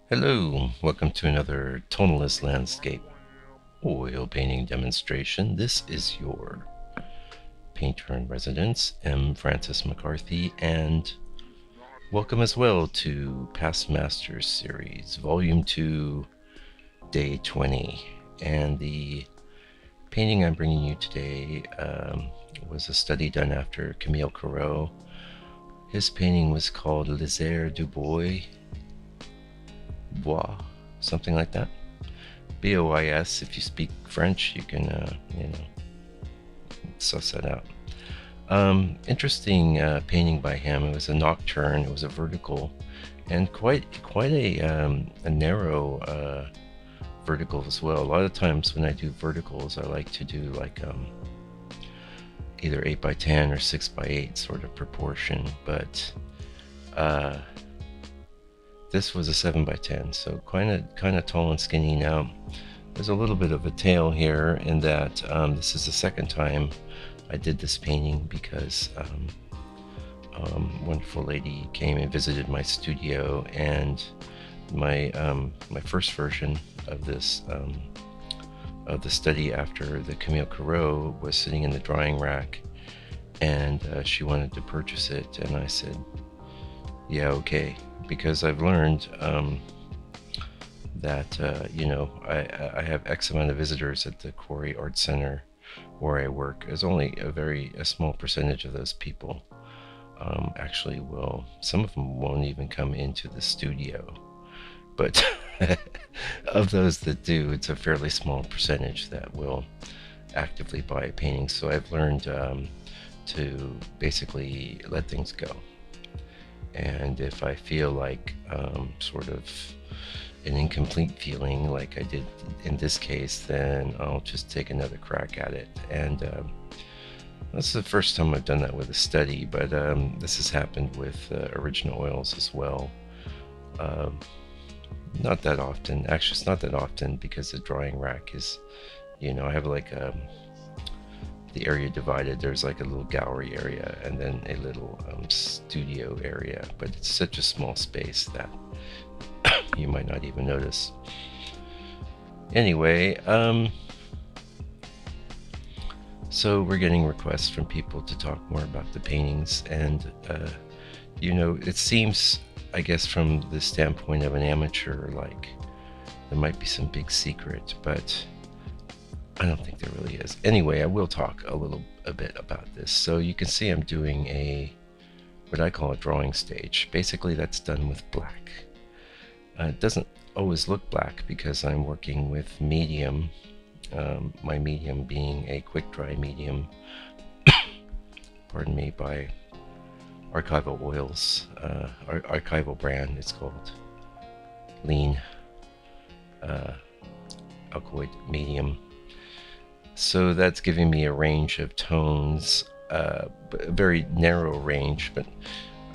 Hello, welcome to another Tonalist landscape oil painting demonstration. This is your painter in residence, M. Francis McCarthy, and welcome as well to Past Masters series, Volume 2, Day 20. And the painting I'm bringing you today was a study done after Camille Corot. His painting was called Lisere du Bois, something like that. Bois. If you speak French, you can, suss that out. Interesting painting by him. It was a nocturne. It was a vertical, and quite a narrow vertical as well. A lot of times when I do verticals, I like to do like either 8x10 or 6x8 sort of proportion, but this was a 7x10, so kind of tall and skinny. Now, there's a little bit of a tale here in that this is the second time I did this painting because wonderful lady came and visited my studio, and my first version of this of the study after the Camille Corot was sitting in the drying rack, and she wanted to purchase it, and I said, yeah, okay, because I've learned that I have X amount of visitors at the Quarry Art Center where I work. There's only a small percentage of those people actually will. Some of them won't even come into the studio, but of those that do, it's a fairly small percentage that will actively buy a painting. So I've learned to basically let things go. And if I feel like sort of an incomplete feeling like I did in this case, then I'll just take another crack at it. And that's the first time I've done that with a study, but this has happened with original oils as well. Not that often. Actually, it's not that often because the drying rack is, I have like the area divided. There's like a little gallery area and then a little studio area, but it's such a small space that you might not even notice. Anyway, so we're getting requests from people to talk more about the paintings, and it seems, I guess, from the standpoint of an amateur, like there might be some big secret, but I don't think there really is. Anyway, I will talk a bit about this. So you can see I'm doing what I call a drawing stage. Basically, that's done with black. It doesn't always look black because I'm working with medium, my medium being a quick dry medium, pardon me, by Archival Oils, Archival brand. It's called Lean Alkaloid Medium. So that's giving me a range of tones, a very narrow range, but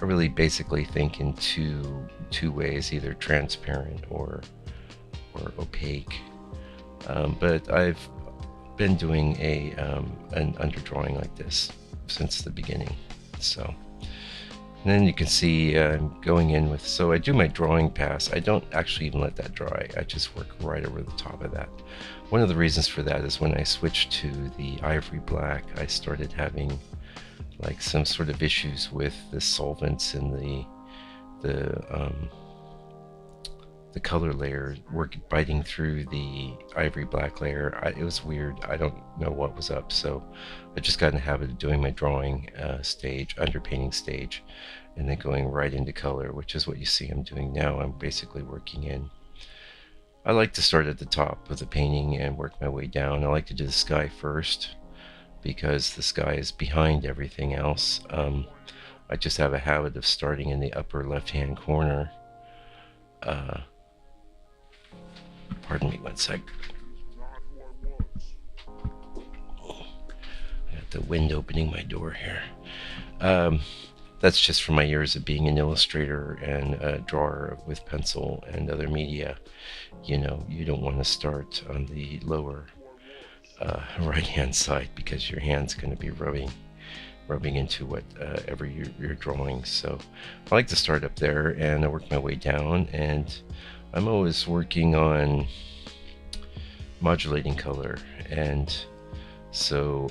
I really basically think in two ways, either transparent or opaque. But I've been doing an underdrawing like this since the beginning. So, and then you can see I'm going in with, so I do my drawing pass. I don't actually even let that dry. I just work right over the top of that. One of the reasons for that is when I switched to the ivory black, I started having like some sort of issues with the solvents in the color layer biting through the ivory black layer. It was weird. I don't know what was up, so I just got in the habit of doing my drawing stage, underpainting stage, and then going right into color, which is what you see I'm doing now. I'm basically working in. I like to start at the top of the painting and work my way down. I like to do the sky first because the sky is behind everything else. I just have a habit of starting in the upper left-hand corner. Pardon me one sec. I got the wind opening my door here. That's just from my years of being an illustrator and a drawer with pencil and other media. You don't want to start on the lower right-hand side because your hand's going to be rubbing into whatever you're drawing. So I like to start up there and I work my way down, and I'm always working on modulating color, and so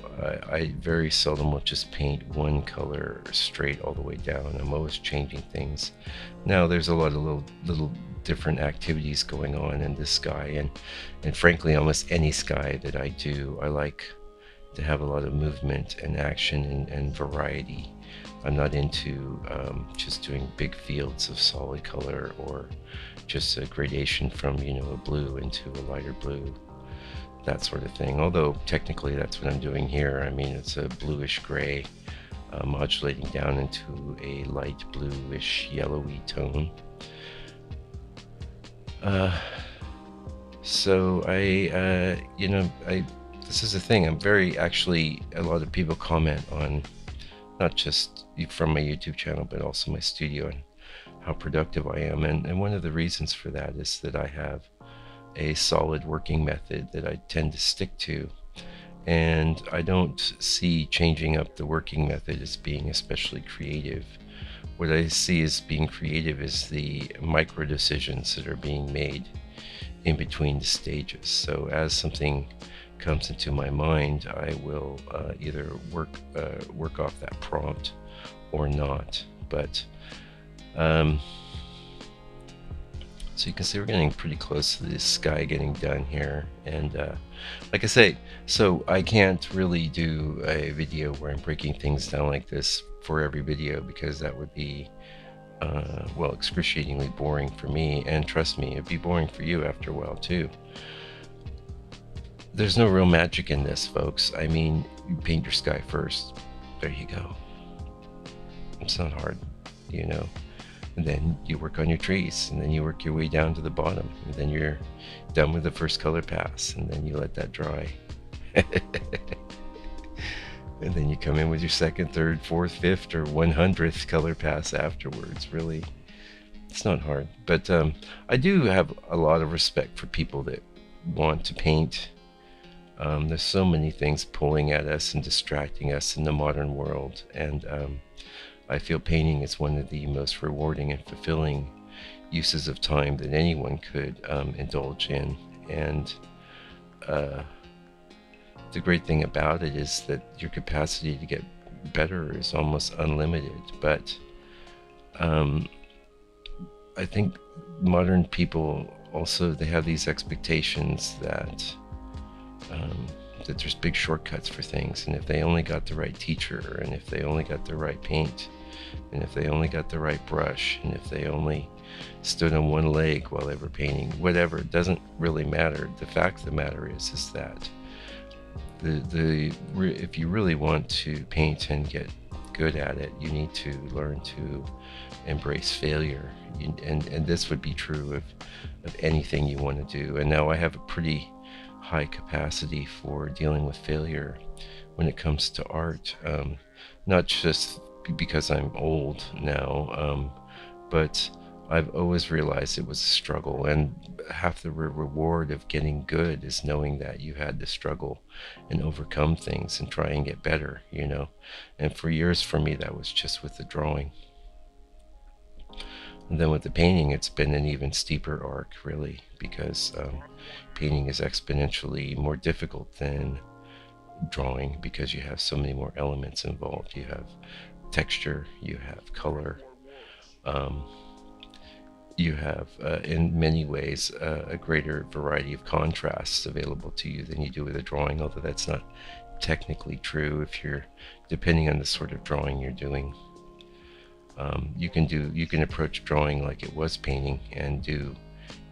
I very seldom will just paint one color straight all the way down. I'm always changing things. Now there's a lot of little different activities going on in this sky, and frankly almost any sky that I do, I like to have a lot of movement and action and variety. I'm not into just doing big fields of solid color or just a gradation from, you know, a blue into a lighter blue, that sort of thing. Although technically that's what I'm doing here. I mean, it's a bluish gray modulating down into a light bluish yellowy tone. So this is the thing. I'm very, actually, a lot of people comment on, not just from my YouTube channel, but also my studio, and how productive I am. And one of the reasons for that is that I have a solid working method that I tend to stick to. And I don't see changing up the working method as being especially creative. What I see as being creative is the micro decisions that are being made in between the stages. So as something comes into my mind, I will either work off that prompt or not. But so you can see we're getting pretty close to this sky getting done here. And like I say, so I can't really do a video where I'm breaking things down like this for every video, because that would be well, excruciatingly boring for me, and trust me, it'd be boring for you after a while too. There's no real magic in this, folks. I mean, you paint your sky first. There you go. It's not hard, you know. And then you work on your trees, and then you work your way down to the bottom, and then you're done with the first color pass, and then you let that dry. And then you come in with your second, third, fourth, fifth, or 100th color pass afterwards. Really, it's not hard. But I do have a lot of respect for people that want to paint. There's so many things pulling at us and distracting us in the modern world, and I feel painting is one of the most rewarding and fulfilling uses of time that anyone could indulge in. And the great thing about it is that your capacity to get better is almost unlimited. But I think modern people also, they have these expectations that that there's big shortcuts for things, and if they only got the right teacher, and if they only got the right paint, and if they only got the right brush, and if they only stood on one leg while they were painting, whatever, it doesn't really matter. The fact of the matter is that if you really want to paint and get good at it, you need to learn to embrace failure. And this would be true of anything you want to do. And now I have a pretty high capacity for dealing with failure when it comes to art, not just because I'm old now, but I've always realized it was a struggle, and half the reward of getting good is knowing that you had to struggle and overcome things and try and get better, you know. And for years for me, that was just with the drawing. And then with the painting, it's been an even steeper arc, really, because painting is exponentially more difficult than drawing, because you have so many more elements involved. You have texture, you have color, you have in many ways a greater variety of contrasts available to you than you do with a drawing, although that's not technically true if you're, depending on the sort of drawing you're doing. You can approach drawing like it was painting and do,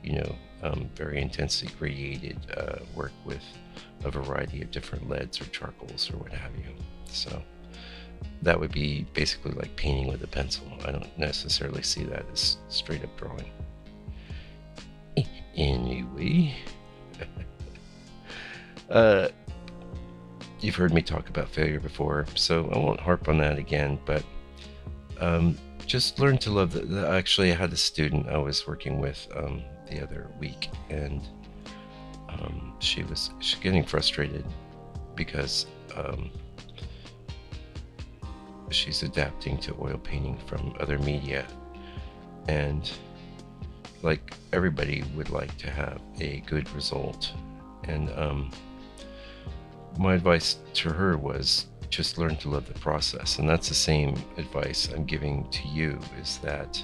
you know, very intensely gradiated work with a variety of different leads or charcoals or what have you. So that would be basically like painting with a pencil. I don't necessarily see that as straight up drawing. Anyway, you've heard me talk about failure before, so I won't harp on that again, but just learn to love actually, I had a student I was working with the other week, and she's getting frustrated because she's adapting to oil painting from other media, and like everybody would like to have a good result. And my advice to her was just learn to love the process. And that's the same advice I'm giving to you, is that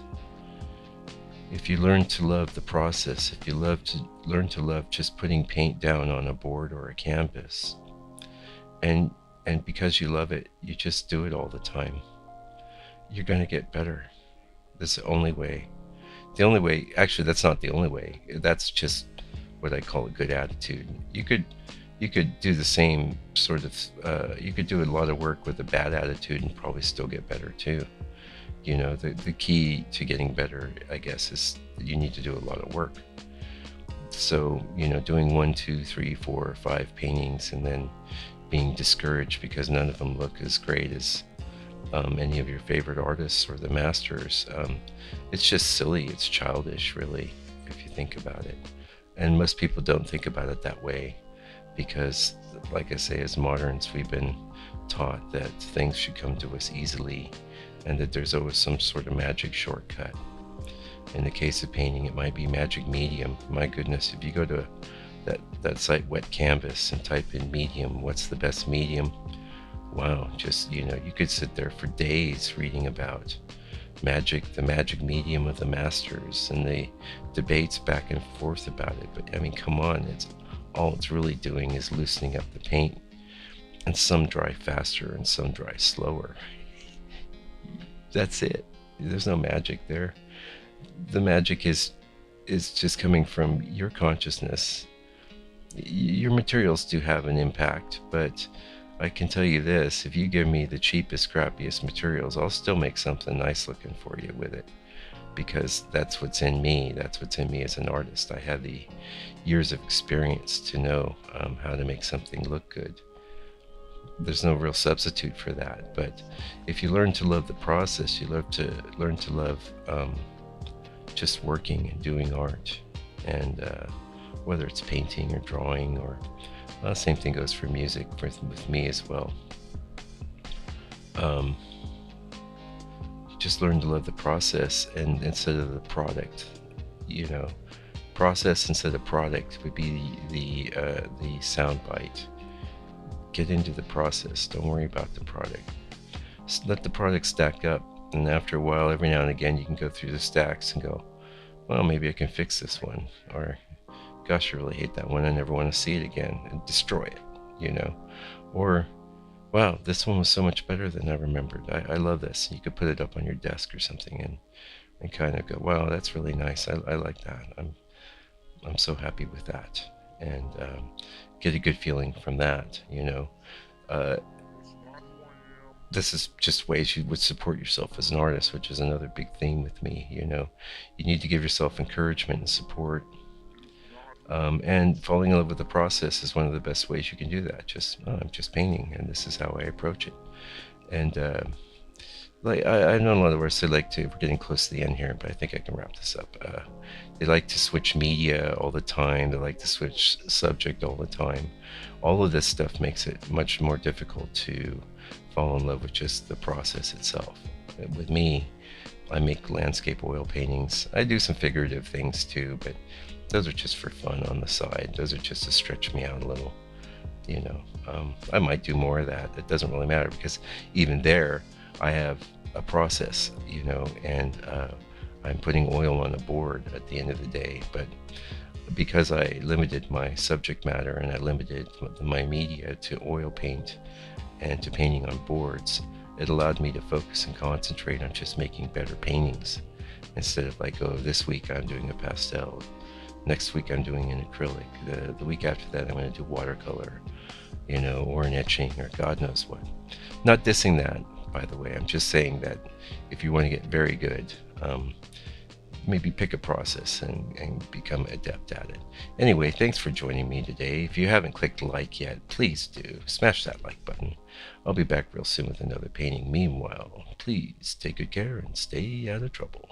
if you learn to love the process, if you learn to love just putting paint down on a board or a canvas, and because you love it, you just do it all the time, you're going to get better. That's the only way. The only way, actually, that's not the only way. That's just what I call a good attitude. You could do the same sort of, you could do a lot of work with a bad attitude and probably still get better too. You know, the key to getting better, I guess, is you need to do a lot of work. So, you know, doing 1, 2, 3, 4, 5 paintings and then being discouraged because none of them look as great as any of your favorite artists or the masters, it's just silly. It's childish, really, if you think about it. And most people don't think about it that way because, like I say, as moderns, we've been taught that things should come to us easily and that there's always some sort of magic shortcut. In the case of painting, it might be magic medium. My goodness, if you go to that site Wet Canvas and type in medium, what's the best medium? Wow, just, you know, you could sit there for days reading about magic, the magic medium of the masters, and the debates back and forth about it. But I mean, come on, all it's really doing is loosening up the paint, and some dry faster and some dry slower. That's it. There's no magic there. The magic is just coming from your consciousness. Your materials do have an impact, but I can tell you this, if you give me the cheapest, crappiest materials, I'll still make something nice looking for you with it, because that's what's in me. That's what's in me as an artist. I have the years of experience to know how to make something look good. There's no real substitute for that. But if you learn to love the process, you learn to love just working and doing art, and whether it's painting or drawing or same thing goes for music with me as well. Just learn to love the process and instead of the product. You know, process instead of product would be the sound bite. Get into the process. Don't worry about the product. Let the product stack up, and after a while, every now and again, you can go through the stacks and go, well, maybe I can fix this one, or gosh, I really hate that one, I never want to see it again, and destroy it, you know. Or, wow, this one was so much better than I remembered. I love this. You could put it up on your desk or something and kind of go, wow, that's really nice. I like that. I'm so happy with that. And get a good feeling from that, you know. This is just ways you would support yourself as an artist, which is another big theme with me, you know. You need to give yourself encouragement and support. And falling in love with the process is one of the best ways you can do that. I'm just painting, and this is how I approach it. And like I know a lot of artists, they like to, we're getting close to the end here, but I think I can wrap this up. They like to switch media all the time. They like to switch subject all the time. All of this stuff makes it much more difficult to fall in love with just the process itself. With me, I make landscape oil paintings. I do some figurative things too, but those are just for fun on the side. Those are just to stretch me out a little, you know. I might do more of that. It doesn't really matter, because even there, I have a process, you know, and I'm putting oil on a board at the end of the day. But because I limited my subject matter and I limited my media to oil paint and to painting on boards, it allowed me to focus and concentrate on just making better paintings, instead of like, oh, this week I'm doing a pastel, next week I'm doing an acrylic, the week after that I'm going to do watercolor, you know, or an etching, or God knows what. Not dissing that, by the way. I'm just saying that if you want to get very good, maybe pick a process and become adept at it. Anyway, thanks for joining me today. If you haven't clicked like yet, please do. Smash that like button. I'll be back real soon with another painting. Meanwhile, please take good care and stay out of trouble.